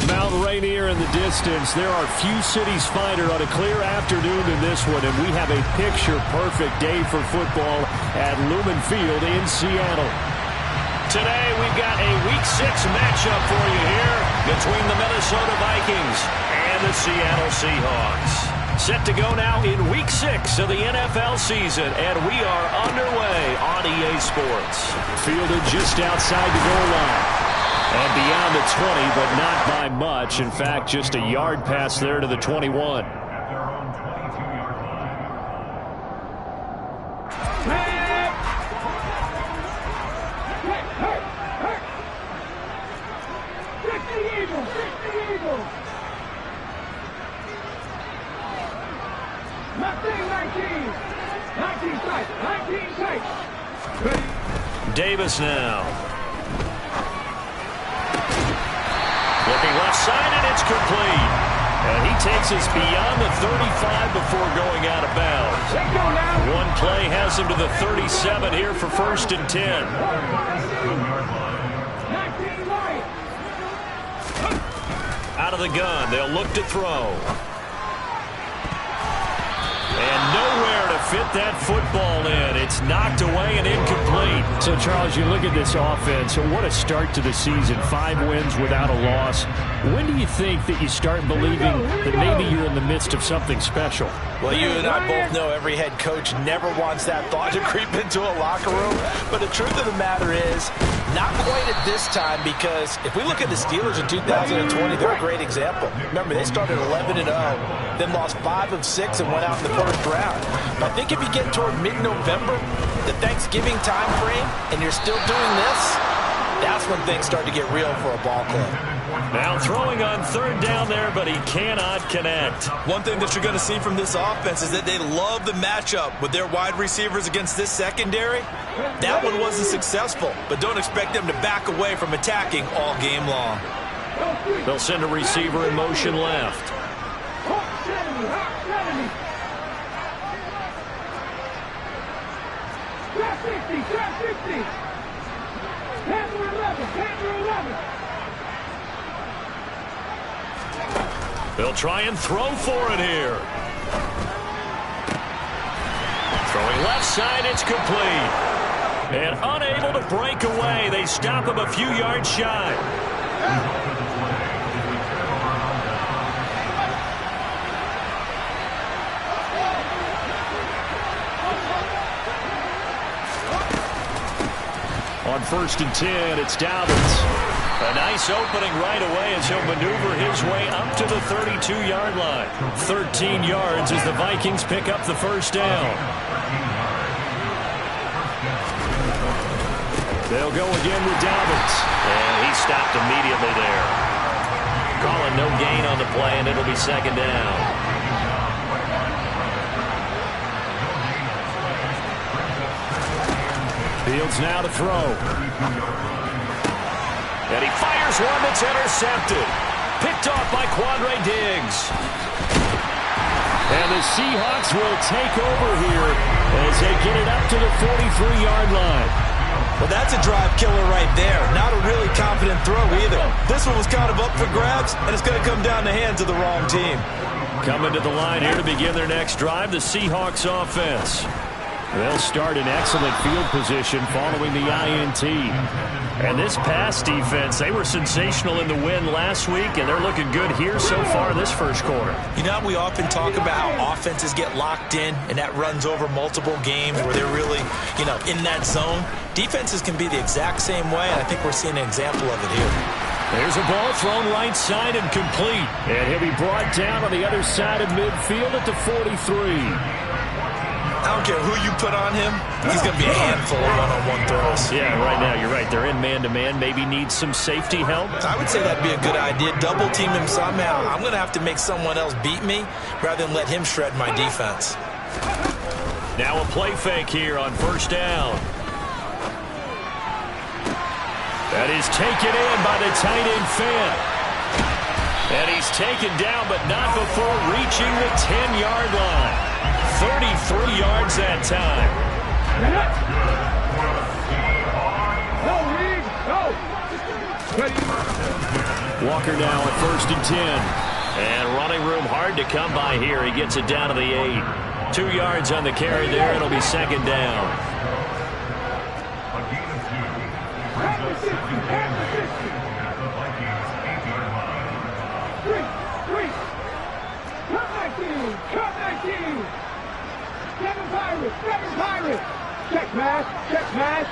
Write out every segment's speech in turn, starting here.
Mount Rainier in the distance. There are few cities finer on a clear afternoon than this one, and we have a picture-perfect day for football at Lumen Field in Seattle. Today, we've got a Week 6 matchup for you here between the Minnesota Vikings and the Seattle Seahawks. Set to go now in Week 6 of the NFL season, and we are underway on EA Sports. Fielded just outside the goal line. And beyond the 20, but not by much. In fact, just a yard pass there to the 21. Davis now. Looking left side, and it's complete. And he takes us beyond the 35 before going out of bounds. One play has him to the 37 here for 1st and 10. Out of the gun, they'll look to throw. And nowhere to fit that football in. It's knocked away and incomplete. So, Charles, you look at this offense, what a start to the season. 5 wins without a loss. When do you think that you start believing that maybe you're in the midst of something special? Well, you and I both know every head coach never wants that thought to creep into a locker room. But the truth of the matter is, not quite at this time, because if we look at the Steelers in 2020, they're a great example. Remember, they started 11-0, then lost 5 of 6 and went out in the first round. But I think if you get toward mid-November, the Thanksgiving time frame, and you're still doing this, that's when things start to get real for a ball club. Now throwing on 3rd down there, but he cannot connect. One thing that you're going to see from this offense is that they love the matchup with their wide receivers against this secondary. That one wasn't successful, but don't expect them to back away from attacking all game long. They'll send a receiver in motion left. They'll try and throw for it here. Throwing left side, it's complete. And unable to break away. They stop him a few yards shy. On 1st and 10, it's Dobbins. A nice opening right away as he'll maneuver his way up to the 32-yard line. 13 yards as the Vikings pick up the 1st down. They'll go again with Dobbins. And he stopped immediately there. Calling no gain on the play, and it'll be 2nd down. Fields now to throw. And he fires one that's intercepted. Picked off by Quandre Diggs. And the Seahawks will take over here as they get it up to the 43-yard line. Well, that's a drive killer right there. Not a really confident throw either. This one was kind of up for grabs, and it's going to come down the hands of the wrong team. Coming to the line here to begin their next drive, the Seahawks offense. They'll start in excellent field position following the INT. And this pass defense, they were sensational in the win last week, and they're looking good here so far this first quarter. You know, we often talk about how offenses get locked in, and that runs over multiple games where they're really, in that zone. Defenses can be the exact same way, and I think we're seeing an example of it here. There's a ball thrown right side and complete. And he'll be brought down on the other side of midfield at the 43. I don't care who you put on him. He's going to be a handful of one-on-one throws. Yeah, right now you're right. They're in man-to-man. Maybe needs some safety help. I would say that'd be a good idea. Double team him somehow. I'm going to have to make someone else beat me rather than let him shred my defense. Now a play fake here on 1st down. That is taken in by the tight end Finn. And he's taken down, but not before reaching the 10-yard line. 33 yards that time. Walker now at 1st and 10. And running room hard to come by here. He gets it down to the 8. 2 yards on the carry there. It'll be 2nd down. Check pass.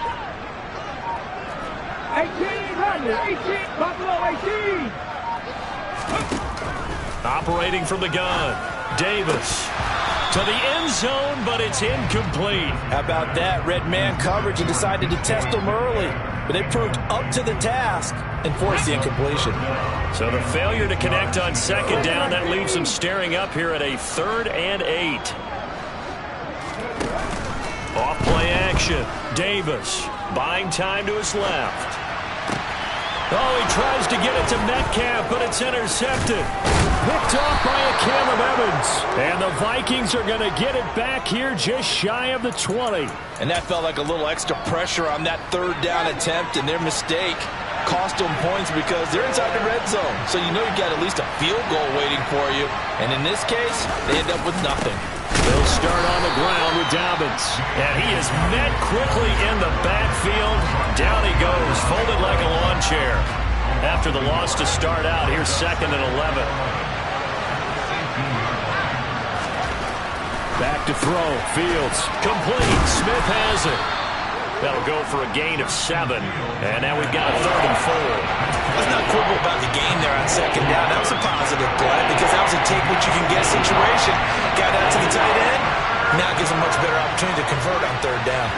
18, Buffalo 18. Operating from the gun. Davis to the end zone, but it's incomplete. How about that? Red man coverage and decided to test them early. But they proved up to the task and forced the incompletion. So the failure to connect on 2nd down, that leaves them staring up here at a 3rd and 8. Off play action. Davis buying time to his left. Oh, he tries to get it to Metcalf, but it's intercepted. Picked off by a Caleb Evans. And the Vikings are going to get it back here just shy of the 20. And that felt like a little extra pressure on that 3rd down attempt, and their mistake cost them points because they're inside the red zone. So you know you've got at least a field goal waiting for you. And in this case, they end up with nothing. They'll start on the ground with Dobbins. And he is met quickly in the backfield. Down he goes, folded like a lawn chair. After the loss to start out, here's 2nd and 11. Back to throw. Fields complete. Smith has it. That'll go for a gain of 7. And now we've got a 3rd and 4. Let's not quibble about the game there on 2nd down. That was a positive play because that was a take-what-you-can-get situation. Got out to the tight end. Now gives a much better opportunity to convert on 3rd down.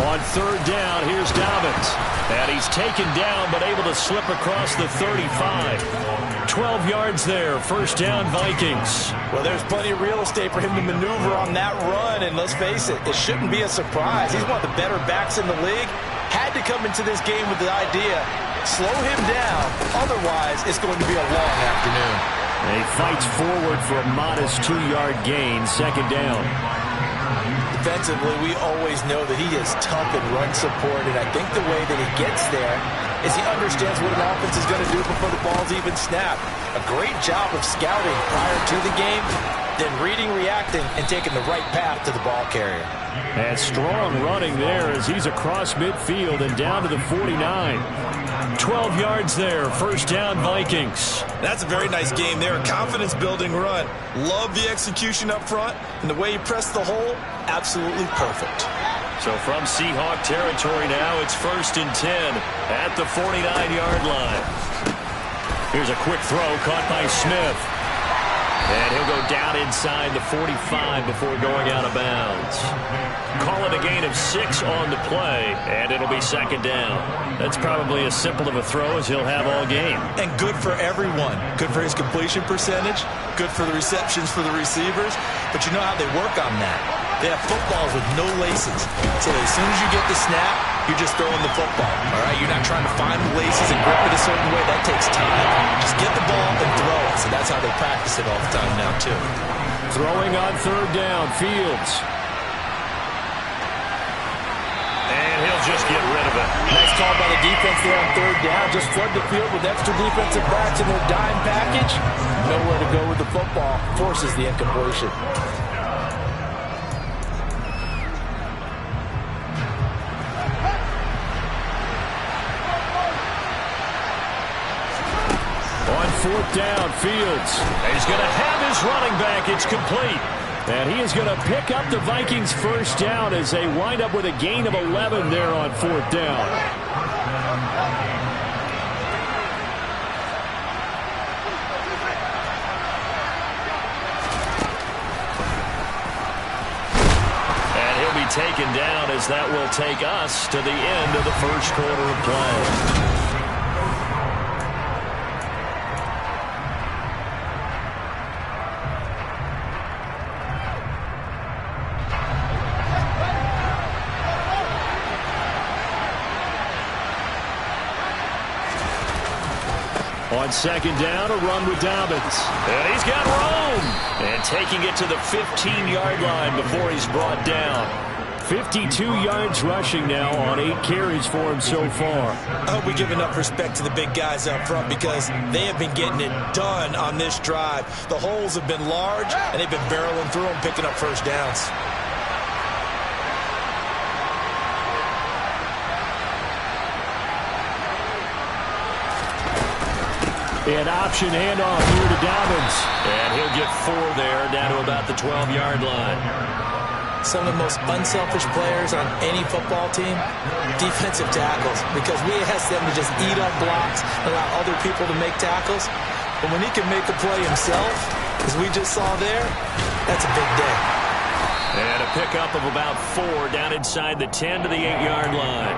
On 3rd down, here's Dobbins. And he's taken down but able to slip across the 35. 12 yards there. 1st down, Vikings. Well, there's plenty of real estate for him to maneuver on that run. And let's face it, it shouldn't be a surprise. He's one of the better backs in the league. Had to come into this game with the idea, slow him down. Otherwise, it's going to be a long afternoon. And he fights forward for a modest 2-yard gain. 2nd down. Defensively, we always know that he is tough in run support, and I think the way that he gets there is he understands what an offense is going to do before the ball's even snapped. A great job of scouting prior to the game, then reading, reacting, and taking the right path to the ball carrier. And strong running there as he's across midfield and down to the 49. 12 yards there. 1st down, Vikings. That's a very nice game there. A confidence-building run. Love the execution up front, and the way he pressed the hole, absolutely perfect. So from Seahawk territory now, it's 1st and 10 at the 49-yard line. Here's a quick throw caught by Smith. And he'll go down inside the 45 before going out of bounds. Call it a gain of 6 on the play, and it'll be 2nd down. That's probably as simple of a throw as he'll have all game. And good for everyone. Good for his completion percentage, good for the receptions for the receivers. But you know how they work on that. They have footballs with no laces. So as soon as you get the snap, you're just throwing the football. All right, you're not trying to find the laces and grip it a certain way. That takes time. Just get the ball and throw it. So that's how they practice it all the time now, too. Throwing on 3rd down, Fields. And he'll just get rid of it. Nice call by the defense there on 3rd down. Just flood the field with extra defensive backs in their dime package. Nowhere to go with the football. Forces the incompletion. On 4th down, Fields. He's going to have his running back. It's complete. And he is going to pick up the Vikings' 1st down as they wind up with a gain of 11 there on 4th down. And he'll be taken down as that will take us to the end of the 1st quarter of play. On 2nd down, a run with Dobbins. And he's got room. And taking it to the 15-yard line before he's brought down. 52 yards rushing now on 8 carries for him so far. I hope we give enough respect to the big guys up front because they have been getting it done on this drive. The holes have been large, and they've been barreling through them, picking up first downs. An option handoff here to Dobbins. And he'll get 4 there, down to about the 12-yard line. Some of the most unselfish players on any football team, defensive tackles, because we ask them to just eat up blocks, allow other people to make tackles. But when he can make a play himself, as we just saw there, that's a big day. And a pickup of about 4 down inside the 10 to the 8-yard line.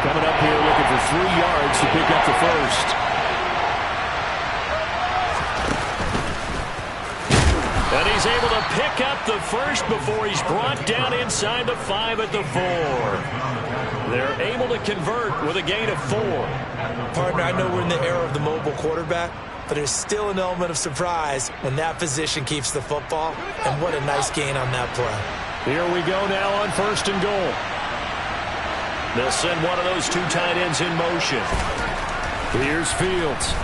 Coming up here looking for 3 yards to pick up the first. And he's able to pick up the first before he's brought down inside the 5 at the 4. They're able to convert with a gain of 4. Partner, I know we're in the era of the mobile quarterback, but there's still an element of surprise when that position keeps the football, and what a nice gain on that play. Here we go now on 1st and goal. They'll send one of those 2 tight ends in motion. Here's Fields.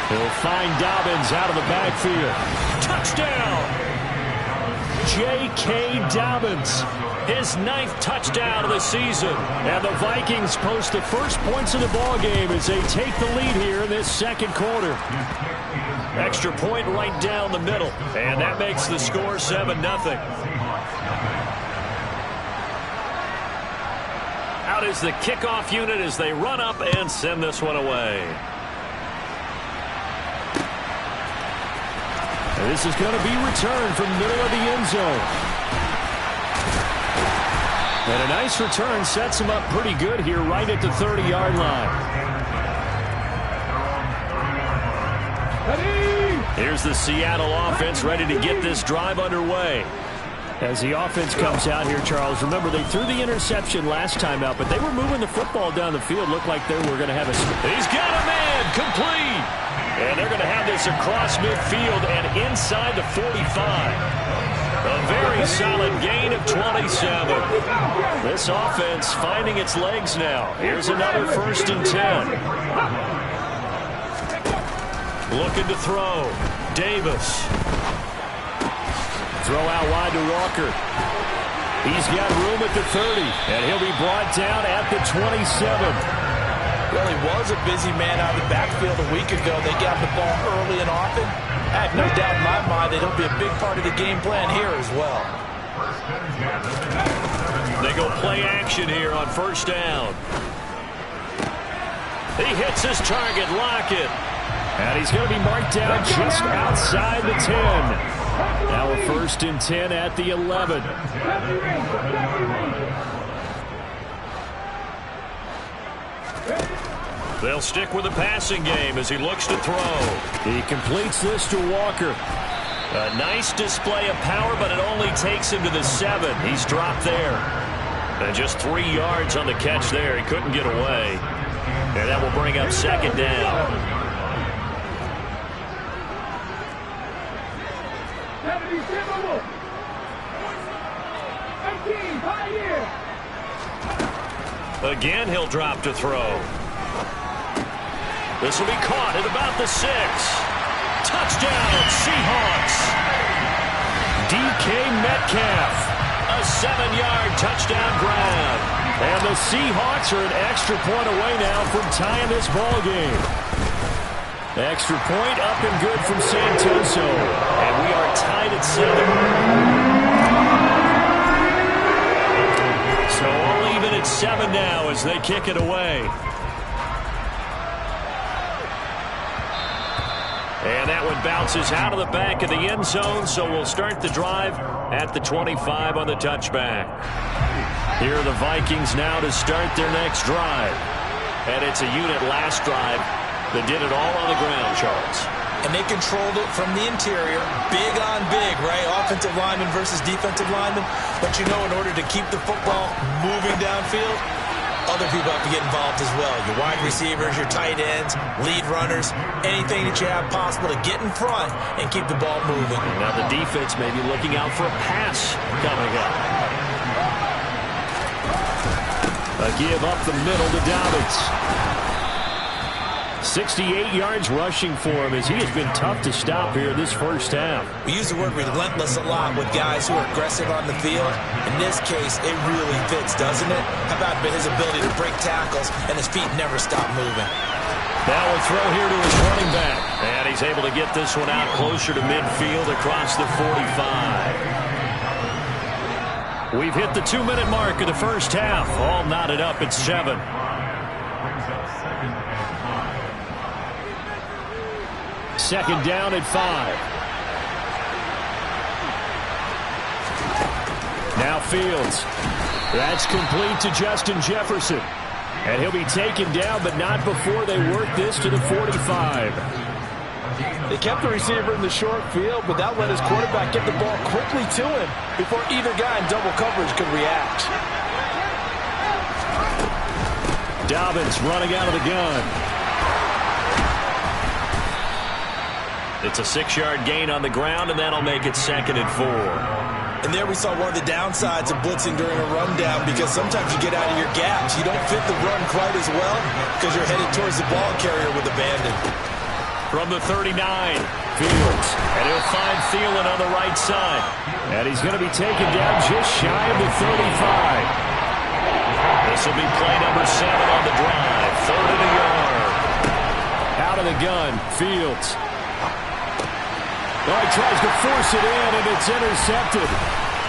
He'll find Dobbins out of the backfield. Touchdown! J.K. Dobbins. His 9th touchdown of the season. And the Vikings post the first points of the ball game as they take the lead here in this 2nd quarter. Extra point right down the middle. And that makes the score 7-0. Out is the kickoff unit as they run up and send this one away. And this is going to be returned from the middle of the end zone. And a nice return sets him up pretty good here right at the 30-yard line. Here's the Seattle offense ready to get this drive underway. As the offense comes out here, Charles, remember they threw the interception last time out, but they were moving the football down the field. Looked like they were going to have a... He's got a man! Complete! And they're going to have this across midfield and inside the 45. A very solid gain of 27. This offense finding its legs now. Here's another 1st and 10. Looking to throw. Davis. Throw out wide to Walker. He's got room at the 30, and he'll be brought down at the 27. Well, he was a busy man out of the backfield a week ago. They got the ball early and often. I have no doubt in my mind that he'll be a big part of the game plan here as well. They go play action here on 1st down. He hits his target, Lockett. And he's going to be marked down just outside the 10. Now a 1st and 10 at the 11. They'll stick with the passing game as he looks to throw. He completes this to Walker. A nice display of power, but it only takes him to the 7. He's dropped there. And just 3 yards on the catch there. He couldn't get away. And that will bring up 2nd down. Again, he'll drop to throw. This will be caught at about the 6. Touchdown, Seahawks. DK Metcalf. A 7-yard touchdown grab. And the Seahawks are an extra point away now from tying this ball game. Extra point up and good from Santoso. And we are tied at 7. So all even at 7 now as they kick it away. And that one bounces out of the back of the end zone, so we'll start the drive at the 25 on the touchback. Here are the Vikings now to start their next drive. And it's a unit last drive that did it all on the ground, Charles. And they controlled it from the interior, big on big, right? Offensive lineman versus defensive lineman. But you know, in order to keep the football moving downfield, a other people have to get involved as well. Your wide receivers, your tight ends, lead runners, anything that you have possible to get in front and keep the ball moving. Now the defense may be looking out for a pass coming up. A give up the middle to Dobbins. 68 yards rushing for him as he has been tough to stop here this first half. We use the word relentless a lot with guys who are aggressive on the field. In this case, it really fits, doesn't it? How about his ability to break tackles and his feet never stop moving? Now a throw here to his running back. And he's able to get this one out closer to midfield across the 45. We've hit the 2-minute mark of the first half. All knotted up at 7. Second down at 5. Now Fields. That's complete to Justin Jefferson. And he'll be taken down, but not before they work this to the 45. They kept the receiver in the short field, but that let his quarterback get the ball quickly to him before either guy in double coverage could react. Dobbins running out of the gun. It's a 6-yard gain on the ground, and that'll make it 2nd and 4. And there we saw one of the downsides of blitzing during a rundown, because sometimes you get out of your gaps. You don't fit the run quite as well because you're headed towards the ball carrier with abandon. From the 39, Fields. And he'll find Thielen on the right side. And he's going to be taken down just shy of the 35. This will be play number 7 on the drive. 3rd and a yard. Out of the gun, Fields. Oh, he tries to force it in, and it's intercepted.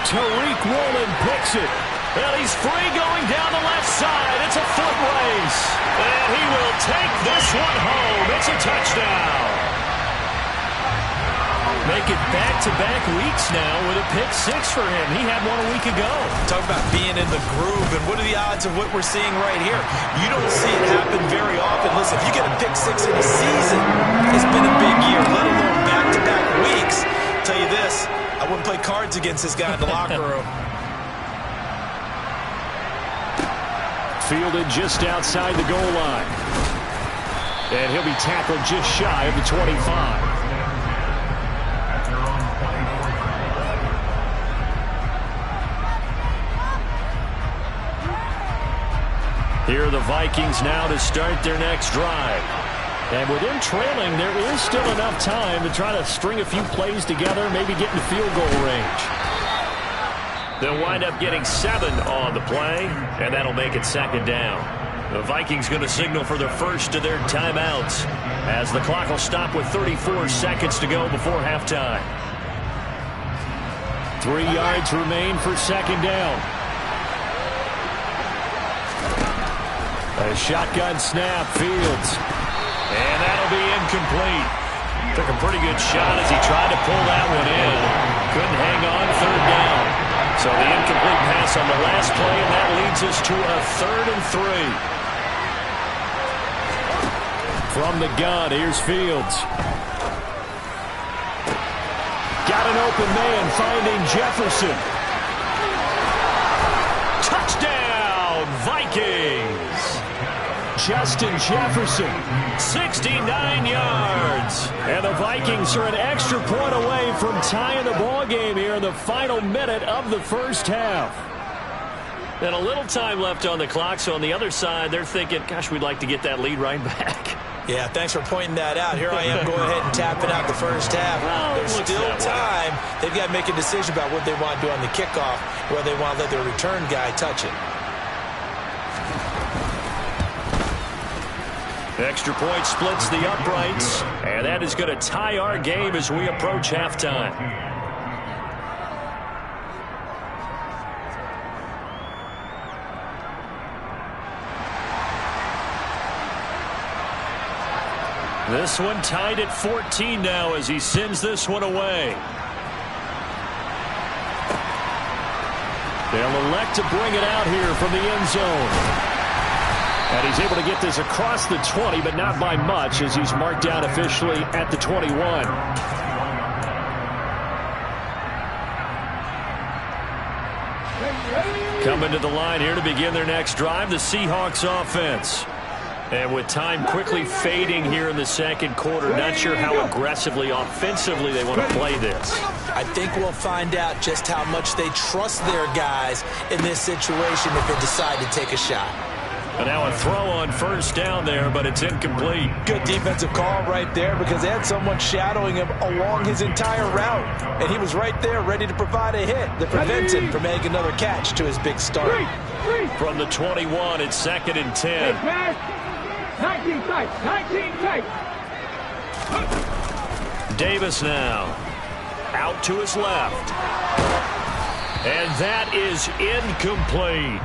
Tariq Woolen picks it. And he's free going down the left side. It's a foot race. And he will take this one home. It's a touchdown. Make it back-to-back weeks now with a pick 6 for him. He had one a week ago. Talk about being in the groove, and what are the odds of what we're seeing right here? You don't see it happen very often. Listen, if you get a pick 6 in a season, it's been a big year, let alone back-to-back weeks. I'll tell you this, I wouldn't play cards against this guy in the locker room. Fielded just outside the goal line. And he'll be tackled just shy of the 25. Here are the Vikings now to start their next drive. And with them trailing, there is still enough time to try to string a few plays together, maybe get in field goal range. They'll wind up getting 7 on the play, and that'll make it 2nd down. The Vikings going to signal for the first of their timeouts as the clock will stop with 34 seconds to go before halftime. 3 yards remain for 2nd down. A shotgun snap, Fields. And that'll be incomplete. Took a pretty good shot as he tried to pull that one in. Couldn't hang on, 3rd down. So the incomplete pass on the last play, and that leads us to a 3rd and 3. From the gun, here's Fields. Got an open man, finding Jefferson. Touchdown, Vikings! Justin Jefferson, 69 yards. And the Vikings are an extra point away from tying the ball game here in the final minute of the first half. And a little time left on the clock, so on the other side, they're thinking, gosh, we'd like to get that lead right back. Yeah, thanks for pointing that out. Here I am going ahead and tapping out the first half. Well, there's still time. They've got to make a decision about what they want to do on the kickoff, whether they want to let their return guy touch it. Extra point splits the uprights, and that is going to tie our game as we approach halftime. This one tied at 14 now as he sends this one away. They'll elect to bring it out here from the end zone. And he's able to get this across the 20, but not by much as he's marked down officially at the 21. Coming to the line here to begin their next drive, the Seahawks offense. And with time quickly fading here in the second quarter, not sure how aggressively, offensively they want to play this. I think we'll find out just how much they trust their guys in this situation if they decide to take a shot. And now a throw on first down there, but it's incomplete. Good defensive call right there because they had someone shadowing him along his entire route. And he was right there ready to provide a hit that prevents him from making another catch to his big start. From the 21, it's 2nd and 10. 19 tight, 19 tight. Davis now. Out to his left. And that is incomplete.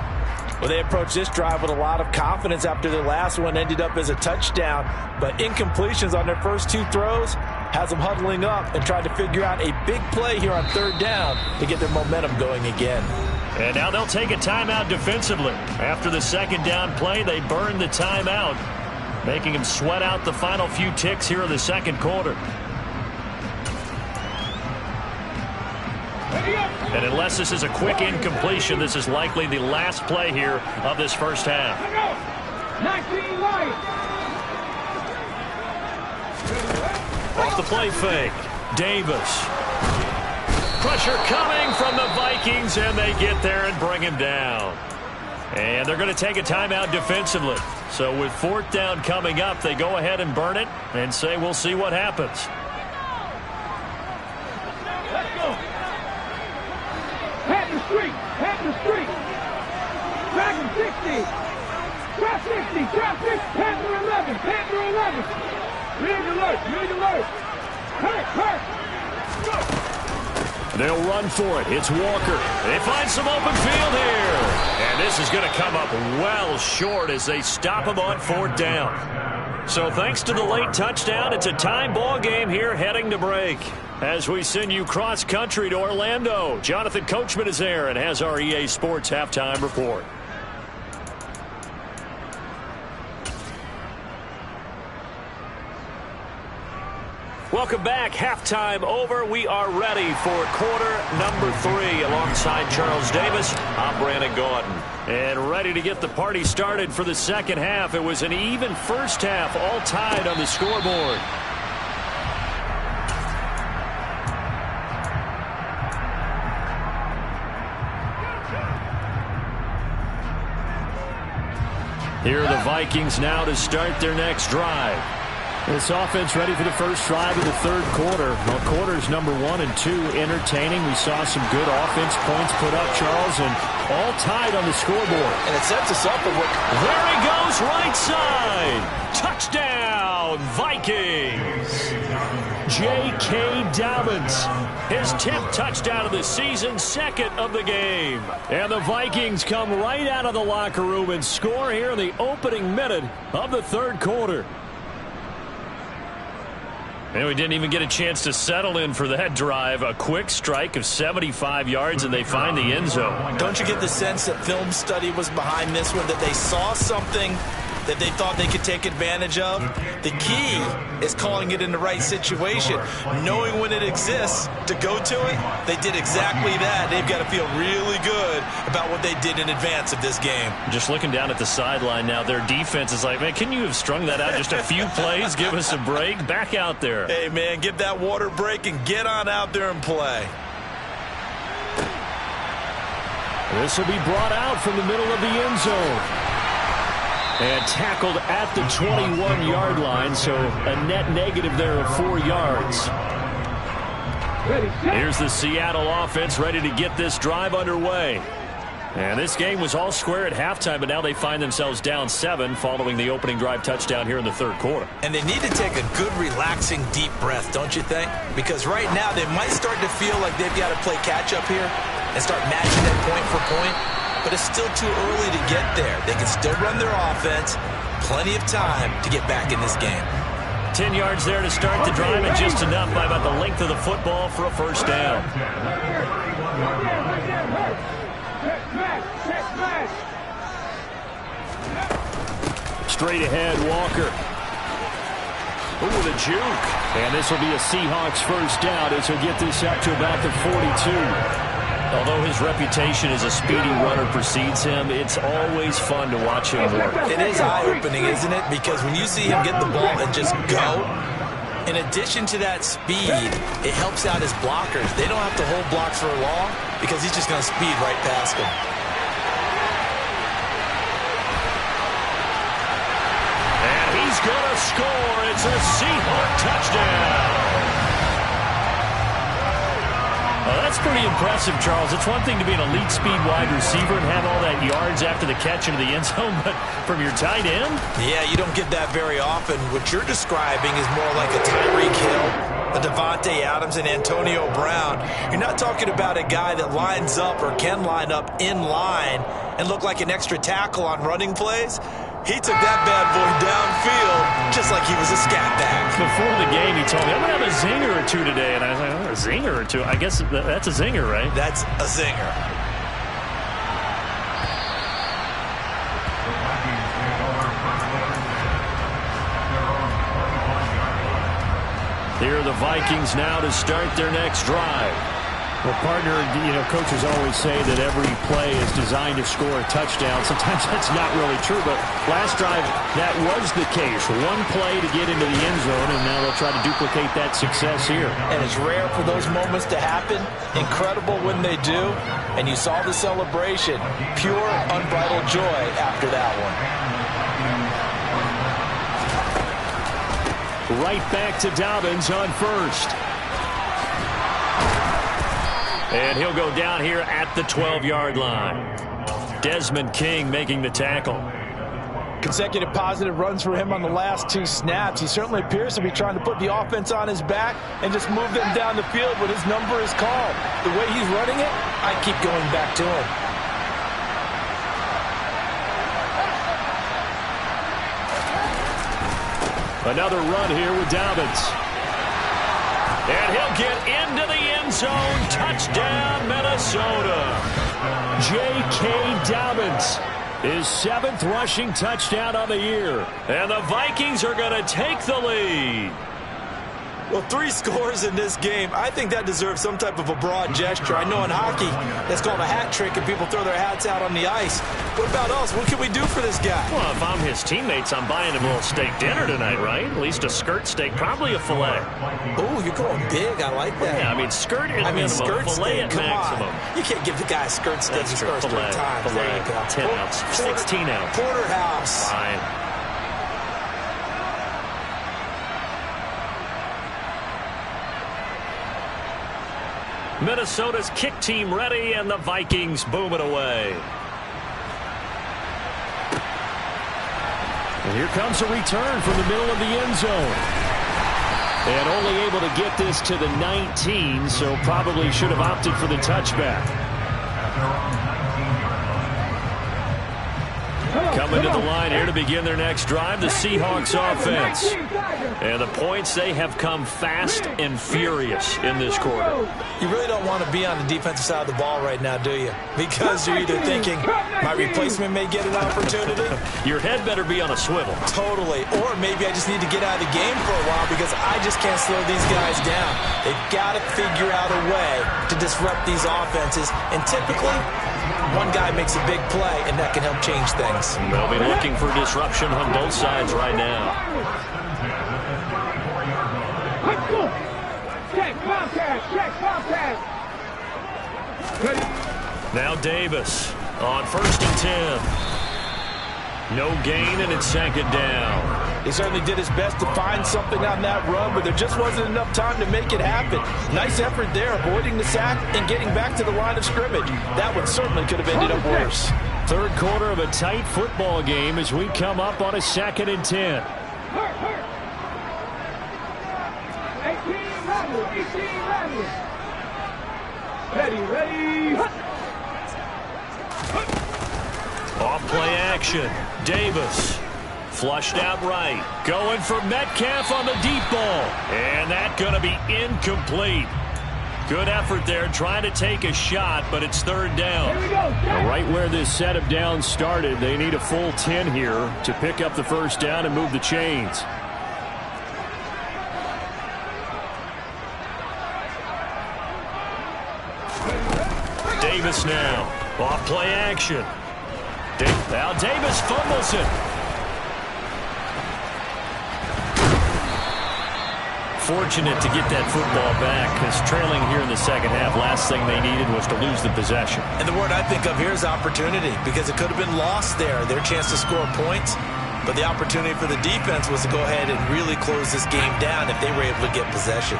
Well, they approached this drive with a lot of confidence after their last one ended up as a touchdown. But incompletions on their first 2 throws has them huddling up and trying to figure out a big play here on 3rd down to get their momentum going again. And now they'll take a timeout defensively. After the 2nd down play, they burned the timeout, making them sweat out the final few ticks here in the second quarter. And unless this is a quick incompletion, this is likely the last play here of this first half. 19 light. Off the play fake. Davis. Pressure coming from the Vikings, and they get there and bring him down. And they're going to take a timeout defensively. So with 4th down coming up, they go ahead and burn it and say we'll see what happens. Head the street. Dragon 60. Trap 60. Trap 60. Panther 11. Panther 11. Lead alert. Hurt. They'll run for it. It's Walker. They find some open field here. And this is going to come up well short as they stop him on 4th down. So thanks to the late touchdown, it's a tie ball game here heading to break. As we send you cross-country to Orlando, Jonathan Coachman is there and has our EA Sports halftime report. Welcome back. Halftime over. We are ready for quarter number 3. Alongside Charles Davis, I'm Brandon Gordon. And ready to get the party started for the second half. It was an even first half, all tied on the scoreboard. Here are the Vikings now to start their next drive. This offense ready for the first drive of the third quarter. Well, quarters number 1 and 2 entertaining. We saw some good offense points put up, Charles, and all tied on the scoreboard. And it sets us up for what... There he goes, right side. Touchdown, Vikings. J.K. Dobbins, his 10th touchdown of the season, 2nd of the game. And the Vikings come right out of the locker room and score here in the opening minute of the third quarter. And we didn't even get a chance to settle in for that drive. A quick strike of 75 yards, and they find the end zone. Don't you get the sense that film study was behind this one, that they saw something that they thought they could take advantage of? The key is calling it in the right situation, knowing when it exists to go to it. They did exactly that. They've got to feel really good about what they did in advance of this game. Just looking down at the sideline now, their defense is like, man, can you have strung that out just a few plays? Give us a break. Back out there. Hey, man, give that water break and get on out there and play. This will be brought out from the middle of the end zone. And tackled at the 21-yard line, so a net negative there of 4 yards. Here's the Seattle offense ready to get this drive underway. And this game was all square at halftime, but now they find themselves down 7 following the opening drive touchdown here in the third quarter. And they need to take a good, relaxing, deep breath, don't you think? Because right now they might start to feel like they've got to play catch-up here and start matching them point for point. But it's still too early to get there. They can still run their offense. Plenty of time to get back in this game. 10 yards there to start the drive, and just enough by about the length of the football for a first down. Straight ahead, Walker. Ooh, the juke. And this will be a Seahawks first down as he'll get this up to about the 42. Although his reputation as a speedy runner precedes him, it's always fun to watch him work. It is eye-opening, isn't it? Because when you see him get the ball and just go, in addition to that speed, it helps out his blockers. They don't have to hold blocks for long because he's just going to speed right past them. And he's going to score. It's a Seahawk touchdown. Well, that's pretty impressive, Charles. It's one thing to be an elite speed wide receiver and have all that yards after the catch into the end zone, but from your tight end? Yeah, you don't get that very often. What you're describing is more like a Tyreek Hill, a Devontae Adams, and Antonio Brown. You're not talking about a guy that lines up or can line up in line and look like an extra tackle on running plays. He took that bad boy downfield just like he was a scat back. Before the game, he told me, I'm going to have a zinger or two today. And I was like, oh, a zinger or two? I guess that's a zinger, right? That's a zinger. Here are the Vikings now to start their next drive. Well, partner, coaches always say that every play is designed to score a touchdown. Sometimes that's not really true, but last drive, that was the case. One play to get into the end zone, and now they'll try to duplicate that success here. And it's rare for those moments to happen. Incredible when they do. And you saw the celebration. Pure, unbridled joy after that one. Right back to Dobbins on first. And he'll go down here at the 12-yard line. Desmond King making the tackle. Consecutive positive runs for him on the last two snaps. He certainly appears to be trying to put the offense on his back and just move them down the field when his number is called. The way he's running it, I keep going back to him. Another run here with Dobbins. And he'll get into the end zone. Touchdown, Minnesota. J.K. Dobbins, his 7th rushing touchdown of the year. And the Vikings are going to take the lead. Well, 3 scores in this game. I think that deserves some type of a broad gesture. I know in hockey, that's called a hat trick, and people throw their hats out on the ice. What about us? What can we do for this guy? Well, if I'm his teammates, I'm buying him a little steak dinner tonight, right? At least a skirt steak, probably a filet. Oh, you're going big. I like that. Yeah, I mean, skirt at minimum, skirt filet steak, at maximum. On. You can't give the guy a skirt steak his first 3 times. Filet, there you go. 10 ounce, 16 ounce. Porterhouse. Fine. Minnesota's kick team ready, and the Vikings boom it away. And here comes a return from the middle of the end zone. And only able to get this to the 19, so probably should have opted for the touchback. Coming to the line here to begin their next drive, the Seahawks offense. And the points, they have come fast and furious in this quarter. You really don't want to be on the defensive side of the ball right now, do you? Because you're either thinking, my replacement may get an opportunity. Your head better be on a swivel. Totally. Or maybe I just need to get out of the game for a while because I just can't slow these guys down. They've got to figure out a way to disrupt these offenses. And typically, one guy makes a big play, and that can help change things. They'll be looking for disruption on both sides right now. Now Davis on 1st and 10. No gain, and it's 2nd down. He certainly did his best to find something on that run, but there just wasn't enough time to make it happen. Nice effort there, avoiding the sack and getting back to the line of scrimmage. That one certainly could have ended up worse. 3rd quarter of a tight football game as we come up on a 2nd and 10. 18 ready. Off play action. Davis. Flushed out right. Going for Metcalf on the deep ball. And that going to be incomplete. Good effort there, trying to take a shot, but it's 3rd down. Right where this set of downs started, they need a full 10 here to pick up the 1st down and move the chains. Davis now. Off play action. Now Davis fumbles it. Fortunate to get that football back, because trailing here in the second half, last thing they needed was to lose the possession. And the word I think of here is opportunity, because it could have been lost there, their chance to score points. But the opportunity for the defense was to go ahead and really close this game down if they were able to get possession.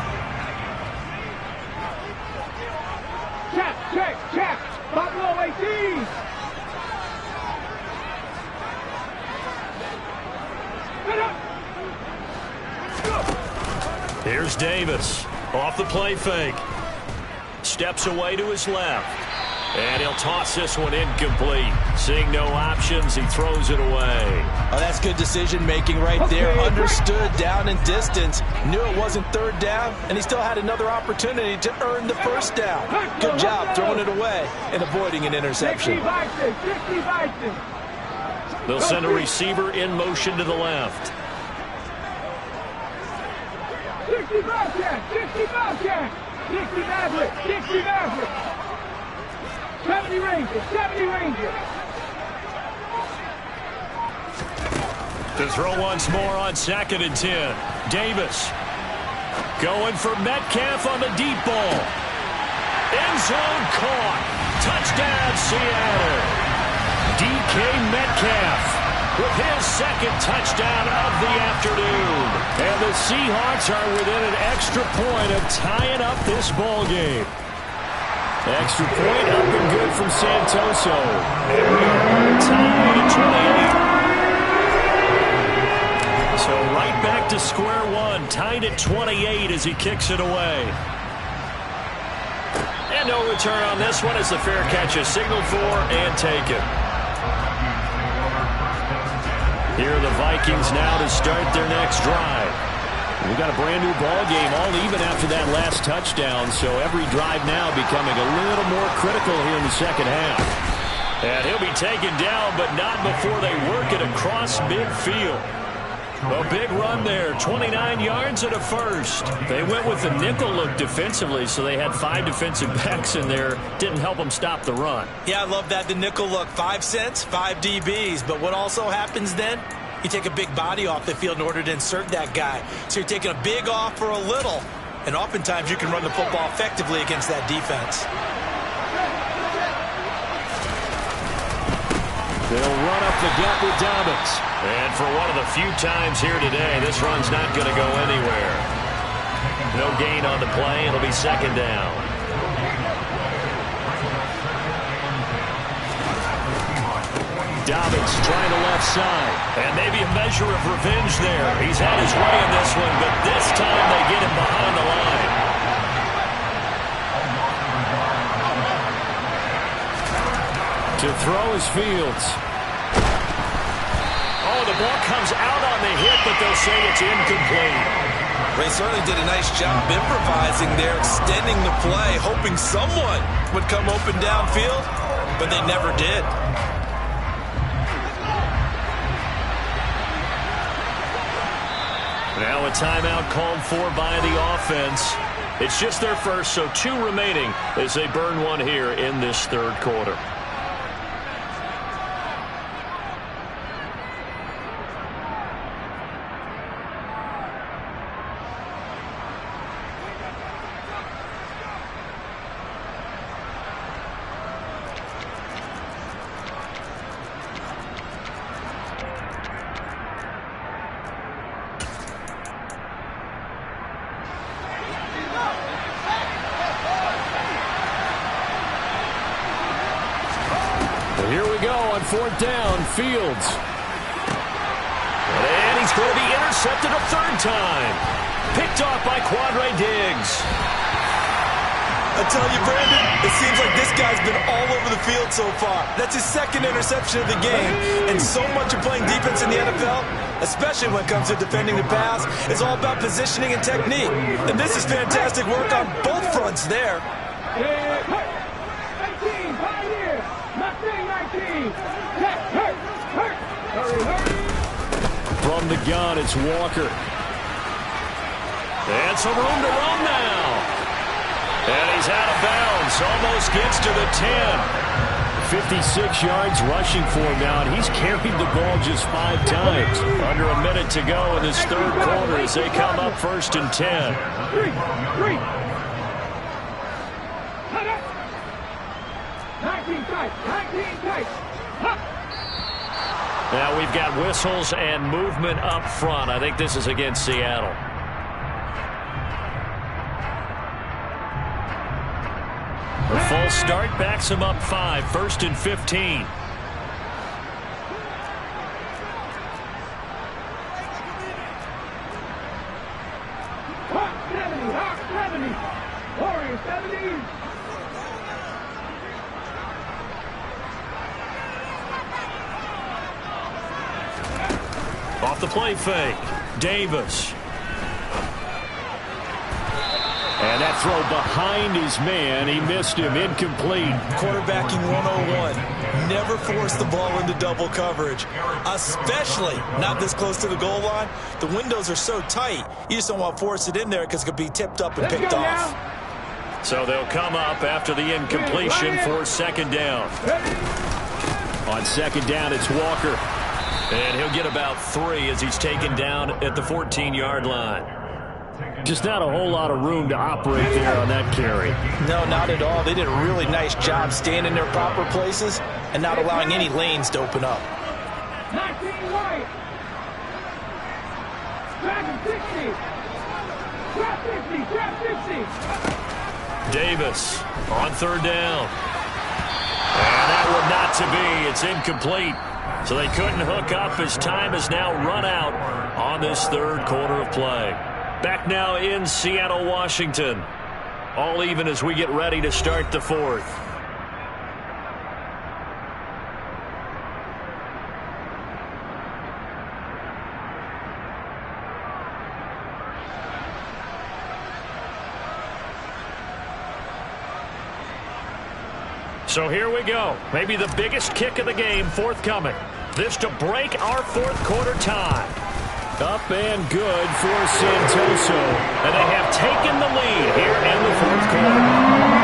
Check. Buffalo 18. Get up. Here's Davis. Off the play fake. Steps away to his left. And he'll toss this one incomplete. Seeing no options, he throws it away. Oh, that's good decision-making right there. Understood down and distance. Knew it wasn't third down, and he still had another opportunity to earn the first down. Good job throwing it away and avoiding an interception. 60 Vikes. They'll send a receiver in motion to the left. 60 Bobcat. 60 Maverick. 70 Rangers. To throw once more on 2nd and 10. Davis going for Metcalf on the deep ball. End zone caught. Touchdown, Seattle. DK Metcalf with his second touchdown of the afternoon. And the Seahawks are within an extra point of tying up this ball game. Extra point up and good from Santoso. And we are tied at 28. So right back to square one. Tied at 28 as he kicks it away. And no return on this one as the fair catch is signaled for and taken. Here are the Vikings now to start their next drive. We've got a brand-new ball game, all even after that last touchdown, so every drive now becoming a little more critical here in the second half. And he'll be taken down, but not before they work it across midfield. A big run there, 29 yards and a first. They went with the nickel look defensively, so they had 5 defensive backs in there. Didn't help them stop the run. Yeah, I love that, the nickel look. 5 cents, 5 DBs. But what also happens then? You take a big body off the field in order to insert that guy. So you're taking a big off for a little. And oftentimes you can run the football effectively against that defense. They'll run up the gut with Dobbins. And for one of the few times here today, this run's not going to go anywhere. No gain on the play. It'll be 2nd down. Dobbins trying the left side. And maybe a measure of revenge there. He's had his way in this one, but this time they get him behind the line. To throw is Fields. Oh, the ball comes out on the hit, but they'll say it's incomplete. They certainly did a nice job improvising there, extending the play, hoping someone would come open downfield, but they never did. Now a timeout called for by the offense. It's just their first, so 2 remaining as they burn one here in this 3rd quarter. Here we go on 4th down, Fields. And he's going to be intercepted a 3rd time. Picked off by Quandre Diggs. I tell you, Brandon, it seems like this guy's been all over the field so far. That's his 2nd interception of the game. And so much of playing defense in the NFL, especially when it comes to defending the pass, is all about positioning and technique. And this is fantastic work on both fronts there. From the gun, it's Walker. And some room to run now. And he's out of bounds. Almost gets to the 10. 56 yards rushing for him now, and he's carried the ball just 5 times. Under a minute to go in this third quarter as they come up 1st and 10. 3. 19 tight. Now we've got whistles and movement up front. I think this is against Seattle. The false start backs him up 5. 1st and 15. Hawk 70. Warrior 70. Off the play fake. Davis. And that throw behind his man. He missed him. Incomplete. Quarterbacking 101. Never force the ball into double coverage, especially not this close to the goal line. The windows are so tight, you just don't want to force it in there because it could be tipped up and picked off. So they'll come up after the incompletion for 2nd down. On 2nd down, it's Walker. And he'll get about 3 as he's taken down at the 14-yard line. Just not a whole lot of room to operate there on that carry. No, not at all. They did a really nice job staying in their proper places and not allowing any lanes to open up. 19 White. Dragon 60. Drop 50. Davis on 3rd down. And that one not to be. It's incomplete. So they couldn't hook up as time has now run out on this third quarter of play. Back now in Seattle, Washington. All even as we get ready to start the 4th. So here we go. Maybe the biggest kick of the game forthcoming. This to break our 4th quarter tie. Up and good for Santoso. And they have taken the lead here in the 4th quarter.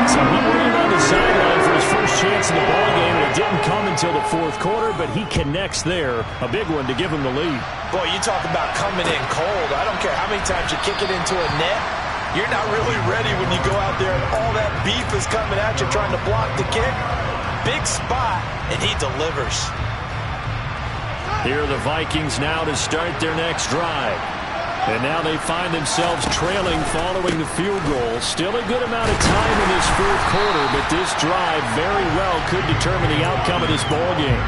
So he waited on the sideline for his first chance in the ballgame, and it didn't come until the 4th quarter, but he connects there. A big one to give him the lead. Boy, you talk about coming in cold. I don't care how many times you kick it into a net. You're not really ready when you go out there and all that beef is coming at you trying to block the kick. Big spot, and he delivers. Here are the Vikings now to start their next drive. And now they find themselves trailing following the field goal. Still a good amount of time in this 4th quarter, but this drive very well could determine the outcome of this ballgame.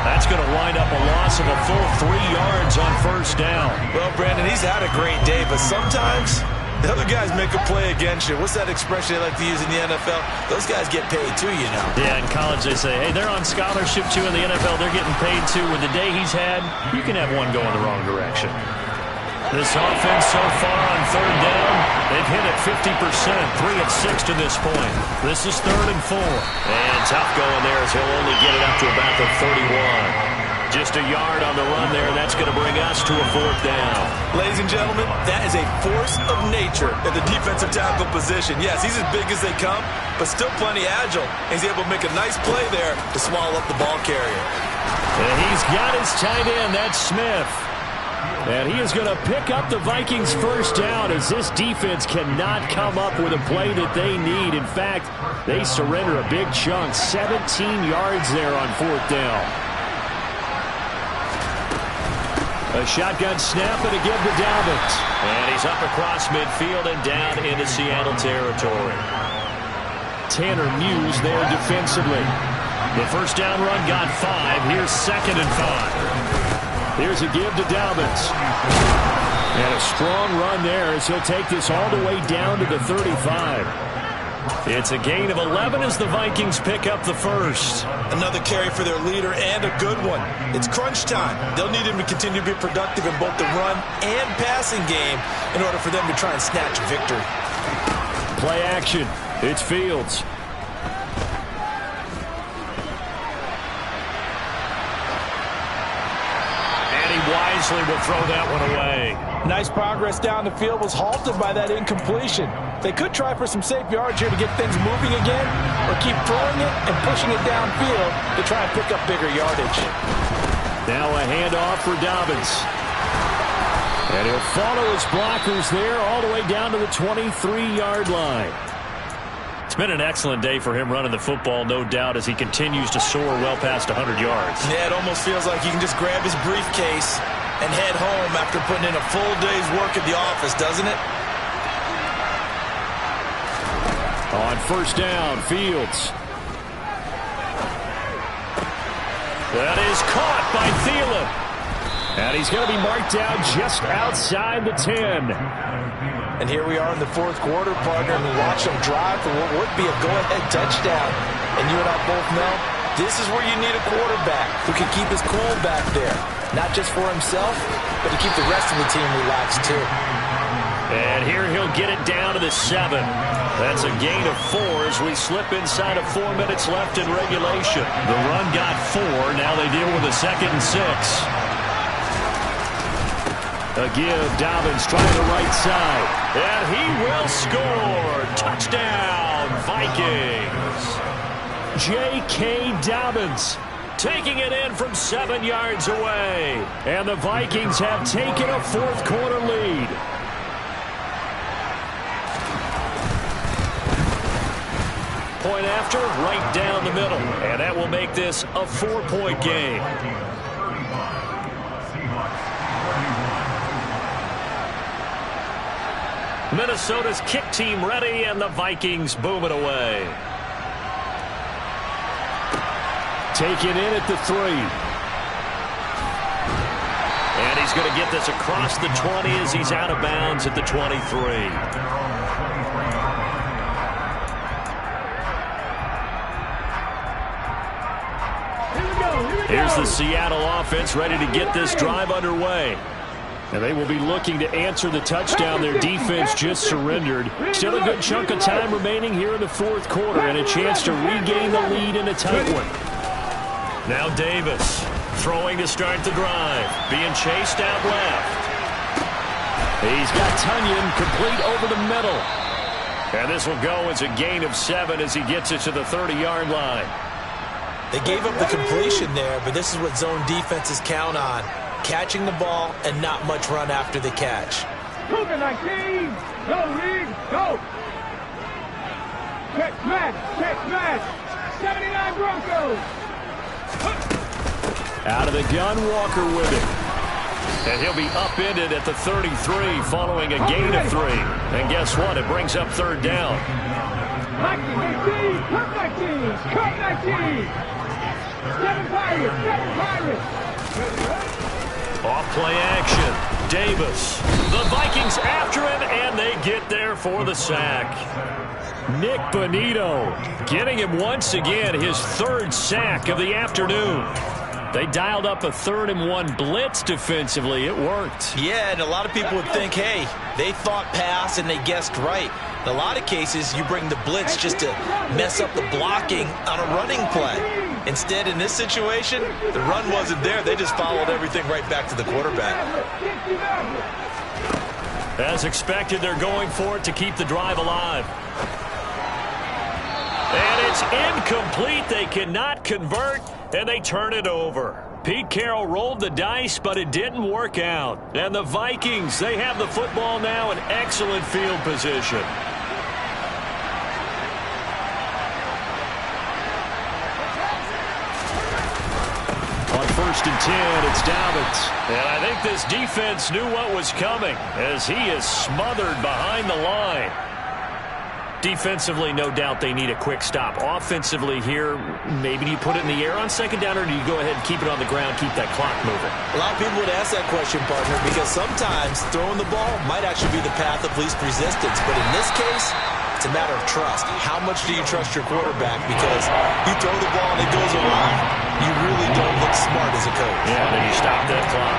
That's going to wind up a loss of a full 3 yards on 1st down. Well, Brandon, he's had a great day, but sometimes the other guys make a play against you. What's that expression they like to use in the NFL? Those guys get paid too, you know. Yeah, in college they say, hey, they're on scholarship too. In the NFL, they're getting paid too. With the day he's had, you can have one go in the wrong direction. This offense so far on 3rd down, they've hit it 50%, 3 of 6 to this point. This is 3rd and 4. And tough going there as he'll only get it up to about the 31. Just a yard on the run there. That's going to bring us to a 4th down. Ladies and gentlemen, that is a force of nature at the defensive tackle position. Yes, he's as big as they come, but still plenty agile. He's able to make a nice play there to swallow up the ball carrier. And he's got his tight end. That's Smith. And he is going to pick up the Vikings' 1st down as this defense cannot come up with a play that they need. In fact, they surrender a big chunk, 17 yards there on 4th down. A shotgun snap and a give to Dalvin. And he's up across midfield and down into Seattle territory. Tanner Muse there defensively. The 1st down run got 5. Here's 2nd and 5. Here's a give to Dalvin. And a strong run there as he'll take this all the way down to the 35. It's a gain of 11 as the Vikings pick up the 1st. Another carry for their leader and a good one. It's crunch time. They'll need him to continue to be productive in both the run and passing game in order for them to try and snatch a victory. Play action. It's Fields. obviously will throw that one away. Nice progress down the field was halted by that incompletion. They could try for some safe yards here to get things moving again, or keep throwing it and pushing it downfield to try and pick up bigger yardage. Now a handoff for Dobbins. And he'll follow his blockers there all the way down to the 23-yard line. It's been an excellent day for him running the football, no doubt, as he continues to soar well past 100 yards. Yeah, it almost feels like he can just grab his briefcase and head home after putting in a full day's work at the office, doesn't it? On first down, Fields. That is caught by Thielen. And he's going to be marked down just outside the 10. And here we are in the fourth quarter, partner, and we watch them drive for what would be a go-ahead touchdown. And you and I both know this is where you need a quarterback who can keep his cool back there. Not just for himself, but to keep the rest of the team relaxed too. And here he'll get it down to the 7. That's a gain of 4 as we slip inside of 4 minutes left in regulation. The run got 4. Now they deal with a 2nd and 6. A give, Dobbins trying the right side. And he will score. Touchdown, Vikings. J.K. Dobbins taking it in from 7 yards away. And the Vikings have taken a fourth quarter lead. Point after, right down the middle. And that will make this a 4-point game. Minnesota's kick team ready, and the Vikings boom it away. Taken in at the 3. And he's going to get this across the 20 as he's out of bounds at the 23. Here's the Seattle offense ready to get this drive underway. And they will be looking to answer the touchdown their defense just surrendered. Still a good chunk of time remaining here in the fourth quarter and a chance to regain the lead in a tight one. Now Davis throwing to start the drive. Being chased out left. He's got Tunyon complete over the middle. And this will go as a gain of 7 as he gets it to the 30-yard line. They gave up the completion there, but this is what zone defenses count on. Catching the ball and not much run after the catch. Cougar 19. Go, Reed. Go. Check smash. Check smash. 79 Broncos. Out of the gun, Walker with it. And he'll be upended at the 33 following a gain of 3. And guess what? It brings up third down. 19. Cut 19. Cut 19. 7 Pirates. 7 Pirates. Off play action. Davis. The Vikings after him, and they get there for the sack. Nick Bonito getting him once again his 3rd sack of the afternoon. They dialed up a 3rd and 1 blitz defensively. It worked. Yeah, and a lot of people would think, hey, they thought pass and they guessed right. In a lot of cases, you bring the blitz just to mess up the blocking on a running play. Instead, in this situation, the run wasn't there. They just followed everything right back to the quarterback. As expected, they're going for it to keep the drive alive. And it's incomplete. They cannot convert, and they turn it over. Pete Carroll rolled the dice, but it didn't work out. And the Vikings, they have the football now in excellent field position. On 1st and 10, it's Dobbins. And I think this defense knew what was coming as he is smothered behind the line. Defensively, no doubt they need a quick stop. Offensively here, maybe do you put it in the air on 2nd down, or do you go ahead and keep it on the ground, keep that clock moving? A lot of people would ask that question, partner, because sometimes throwing the ball might actually be the path of least resistance. But in this case, it's a matter of trust. How much do you trust your quarterback? Because you throw the ball and it goes awry, you really don't look smart as a coach. Yeah, then you stop that clock.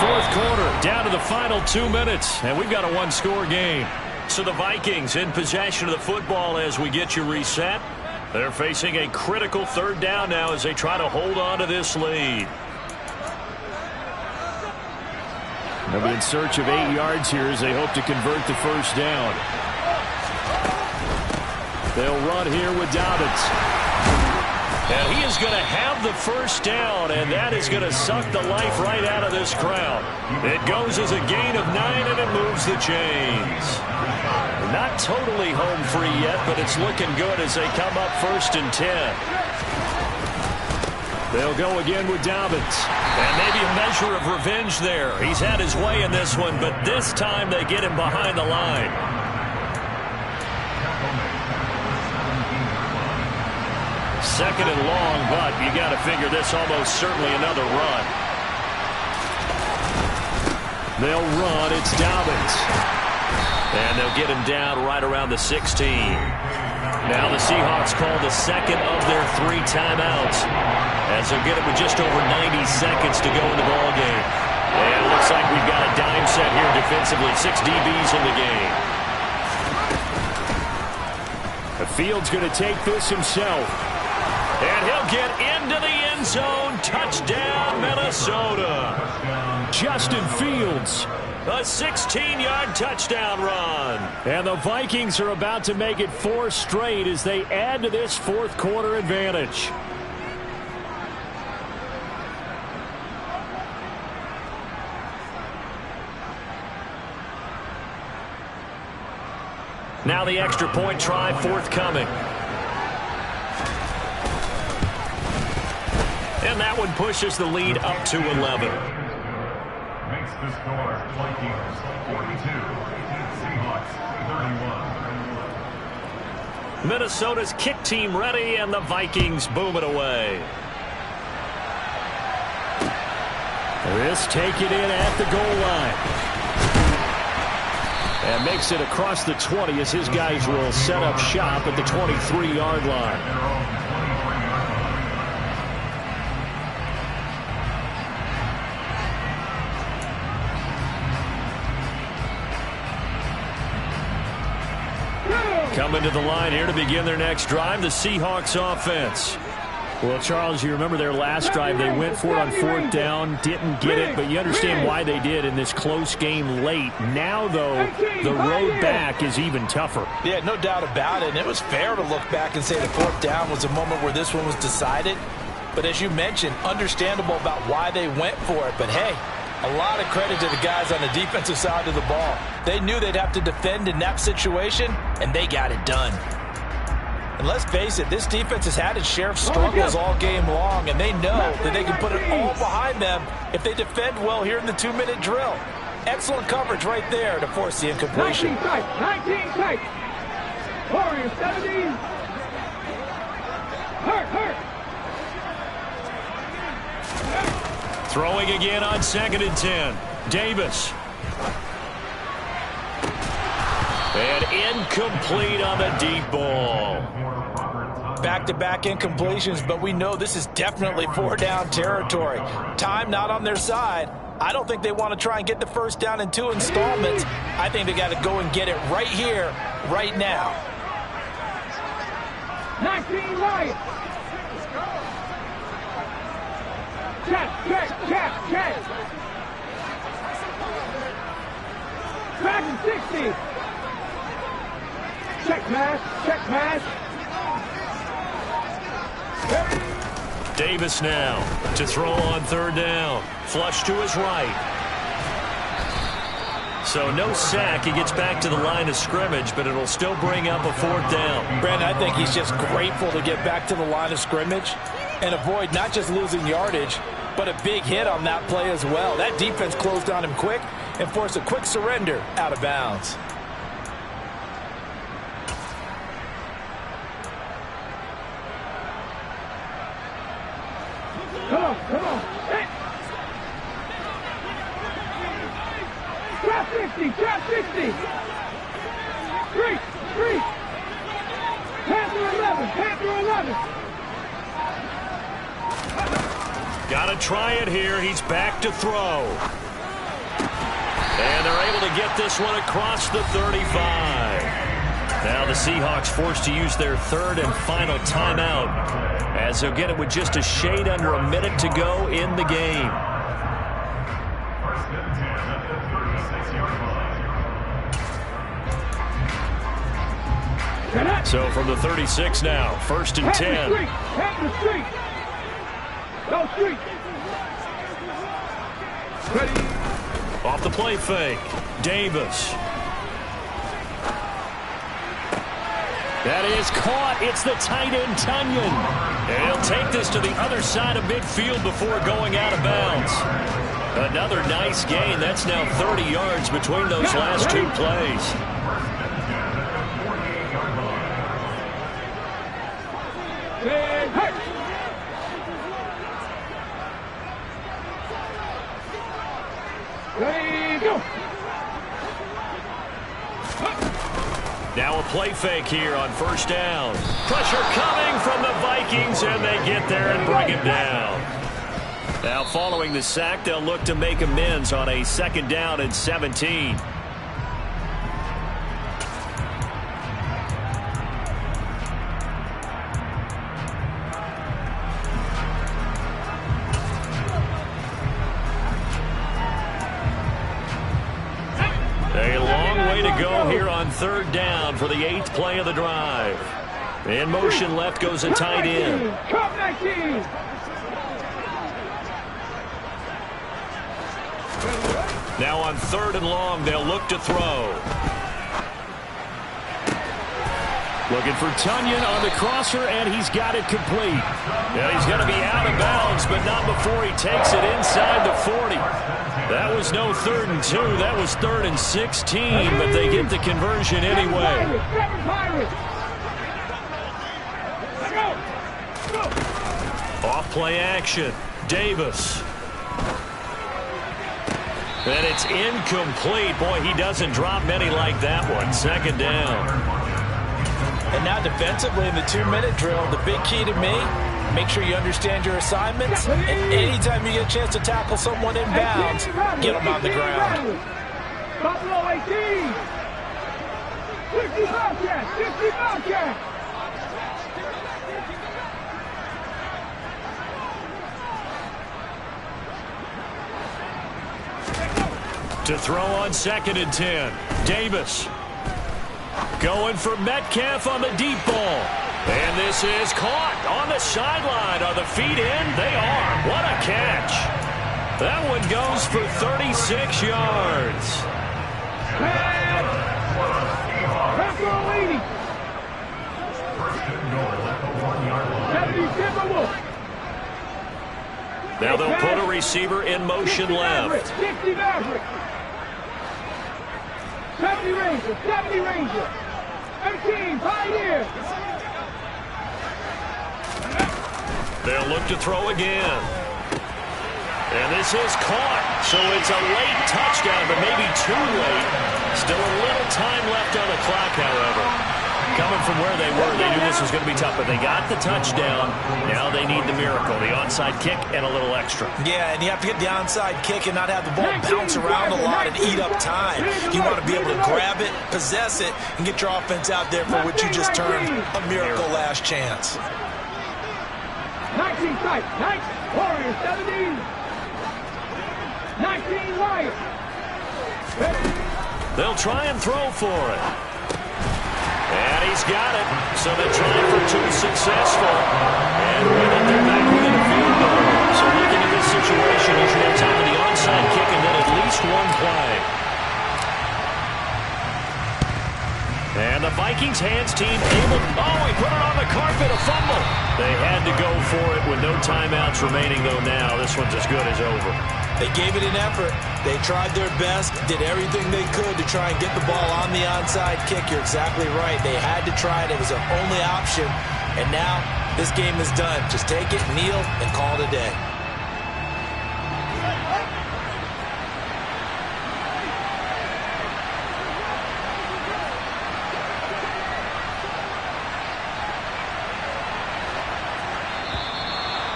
Fourth quarter, down to the final 2 minutes, and we've got a 1-score game. So the Vikings in possession of the football as we get you reset. They're facing a critical 3rd down now as they try to hold on to this lead. They'll be in search of 8 yards here as they hope to convert the first down. They'll run here with Dobbins. And he is going to have the first down, and that is going to suck the life right out of this crowd. It goes as a gain of 9, and it moves the chains. Not totally home free yet, but it's looking good as they come up 1st and 10. They'll go again with Dobbins. And maybe a measure of revenge there. He's had his way in this one, but this time they get him behind the line. Second and long, but you got to figure this almost certainly another run. They'll run. It's Dobbins. And they'll get him down right around the 16. Now the Seahawks call the second of their 3 timeouts, as they'll get it with just over 90 seconds to go in the ballgame. And it looks like we've got a dime set here defensively. 6 DBs in the game. The Field's going to take this himself. And he'll get into the end zone. Touchdown, Minnesota. Justin Fields. A 16-yard touchdown run. And the Vikings are about to make it 4 straight as they add to this 4th quarter advantage. Now the extra point try forthcoming. And that one pushes the lead up to 11. Makes the score Vikings 42, Seahawks 31. Minnesota's kick team ready, and the Vikings boom it away. This take it in at the goal line. And makes it across the 20 as his guys will set up shop at the 23-yard line. Coming to the line here to begin their next drive, the Seahawks offense. Well, Charles, you remember their last drive. They went for it on 4th down, didn't get it, but you understand why they did in this close game late. Now, though, the road back is even tougher. Yeah, no doubt about it. And it was fair to look back and say the 4th down was a moment where this one was decided. But as you mentioned, understandable about why they went for it. But, hey, a lot of credit to the guys on the defensive side of the ball. They knew they'd have to defend in that situation, and they got it done. And let's face it, this defense has had its share of struggles all game long, and they know that they can put it all behind them if they defend well here in the 2-minute drill. Excellent coverage right there to force the incompletion. 19 tight. Warriors 17. Hurt. Throwing again on 2nd and 10. Davis. And incomplete on the deep ball. Back-to-back incompletions, but we know this is definitely 4-down territory. Time not on their side. I don't think they want to try and get the first down in 2 installments. I think they got to go and get it right here, right now. 19 Lions. Check. Back and 60. Check mash. Davis now to throw on 3rd down. Flush to his right. So no sack. He gets back to the line of scrimmage, but it'll still bring up a 4th down. Brandon, I think he's just grateful to get back to the line of scrimmage and avoid not just losing yardage, but a big hit on that play as well. That defense closed on him quick and forced a quick surrender out of bounds. Come on. Hey. Drop 60. 3. Panther 11. Got to try it here. He's back to throw. And they're able to get this one across the 35. Now the Seahawks forced to use their 3rd and final timeout, as they'll get it with just a shade under a minute to go in the game. First and 10 at the 36-yard line. So from the 36 now, 1st and 10. Head the street. Go street. Ready. Off the play fake, Davis. That is caught. It's the tight end, Tunyon. And he'll take this to the other side of midfield before going out of bounds. Another nice gain. That's now 30 yards between those last two plays. Now a play fake here on 1st down. Pressure coming from the Vikings, and they get there and bring it down. Now following the sack, they'll look to make amends on a 2nd down and 17. A long way to go here on 3rd down for the 8th play of the drive. In motion left goes a tight end. Now on 3rd and long, they'll look to throw. Looking for Tunyon on the crosser, and he's got it complete. Yeah, he's going to be out of bounds, but not before he takes it inside the 40. That was no 3rd and 2. That was 3rd and 16, but they get the conversion anyway. Off play action. Davis. And it's incomplete. Boy, he doesn't drop many like that one. 2nd down. And now defensively in the 2-minute drill, the big key to me, make sure you understand your assignments. And anytime you get a chance to tackle someone in bounds, get them on the ground. Buffalo 18. 60 Bobcats. 60 Bobcats. To throw on 2nd and 10. Davis. Going for Metcalf on the deep ball. And this is caught on the sideline. Are the feet in? They are. What a catch. That one goes for 36 yards. Now they'll put a receiver in motion left. 60 Maverick. 70 Ranger. 70 Ranger. 13 Pioneer. They'll look to throw again. And this is caught. So it's a late touchdown, but maybe too late. Still a little time left on the clock, however. Coming from where they were, they knew this was going to be tough, but they got the touchdown. Now they need the miracle, the onside kick and a little extra. Yeah, and you have to get the onside kick and not have the ball bounce around a lot and eat up time. You want to be able to grab it, possess it, and get your offense out there for what you just termed a miracle last chance. 19 strike, 19 Warriors, 17. 19 Lions. They'll try and throw for it. And he's got it. So they try for 2 successful. And with it, they're back within a field goal. So looking at this situation, you should have time of the onside kick and then at least one play. And the Vikings hands team able. Oh, he put it on the carpet, a fumble. They had to go for it with no timeouts remaining, though now. This one's as good as over. They gave it an effort. They tried their best, did everything they could to try and get the ball on the onside kick. You're exactly right. They had to try it. It was their only option. And now this game is done. Just take it, kneel, and call it a day.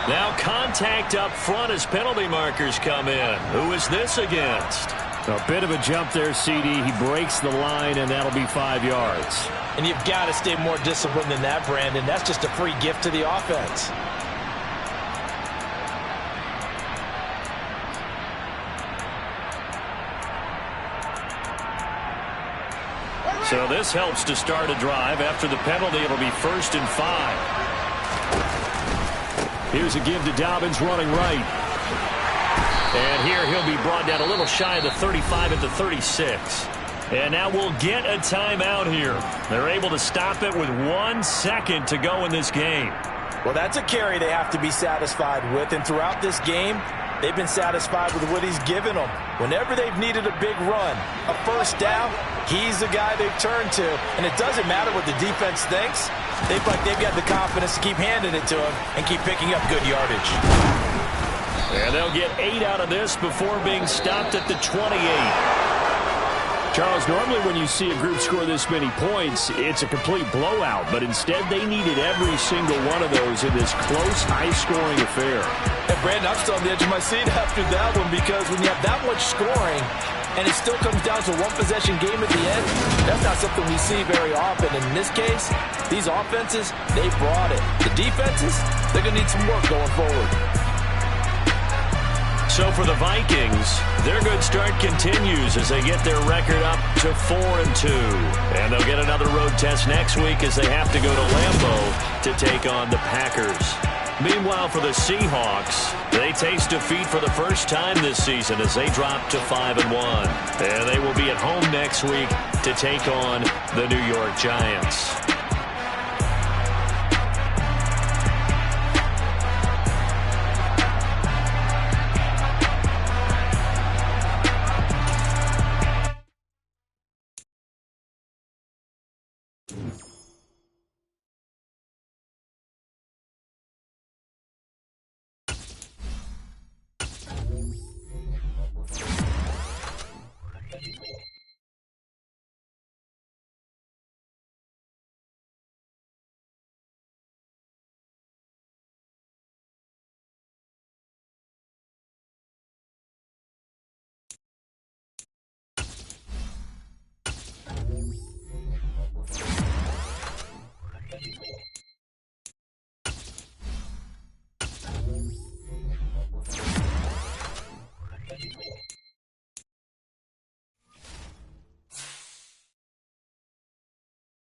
Now contact up front as penalty markers come in. Who is this against? A bit of a jump there, CD. He breaks the line, and that'll be 5 yards. And you've got to stay more disciplined than that, Brandon. That's just a free gift to the offense. So this helps to start a drive. After the penalty, it'll be 1st and 5. Here's a give to Dobbins running right. And here he'll be brought down a little shy of the 35 at the 36. And now we'll get a timeout here. They're able to stop it with 1 second to go in this game. Well, that's a carry they have to be satisfied with. And throughout this game, they've been satisfied with what he's given them. Whenever they've needed a big run, a first down, he's the guy they've turned to. And it doesn't matter what the defense thinks. They've got the confidence to keep handing it to him and keep picking up good yardage. And they'll get 8 out of this before being stopped at the 28. Charles, normally when you see a group score this many points, it's a complete blowout. But instead, they needed every single one of those in this close, high-scoring affair. And Brandon, I'm still on the edge of my seat after that one, because when you have that much scoring and it still comes down to a one-possession game at the end, that's not something we see very often. And in this case, these offenses, they brought it. The defenses, they're going to need some work going forward. So for the Vikings, their good start continues as they get their record up to 4-2. And they'll get another road test next week as they have to go to Lambeau to take on the Packers. Meanwhile, for the Seahawks, they taste defeat for the first time this season as they drop to 5-1. And they will be at home next week to take on the New York Giants.